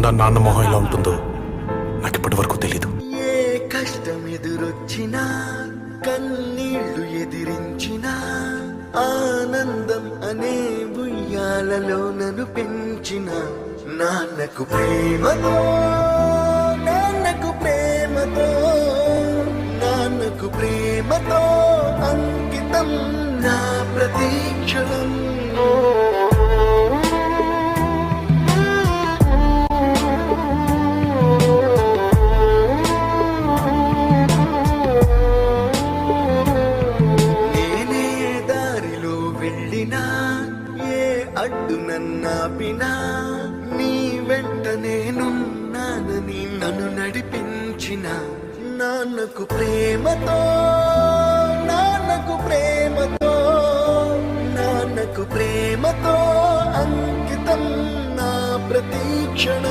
లేకుండా నాన్న మొహం ఎలా ఉంటుందో నాకు ఇప్పటి వరకు తెలీదు. ఏ కష్టం ఎదురొచ్చినా, కన్నీళ్లు ఎదిరించినా, ఆనందం అనే ఉయ్యాలలో నన్ను పెంచిన నాన్నకు ప్రేమతో, నాన్నకు ప్రేమతో, నాన్నకు ప్రేమతో అంకితం నా ప్రతీక్షణం. ఏ అడ్డు నన్నాపినా నీ వెంట నేనున్నానని నన్ను నడిపించిన నాన్నకు ప్రేమతో, నాన్నకు ప్రేమతో, నాన్నకు ప్రేమతో అంకితం నా ప్రతీక్షణ.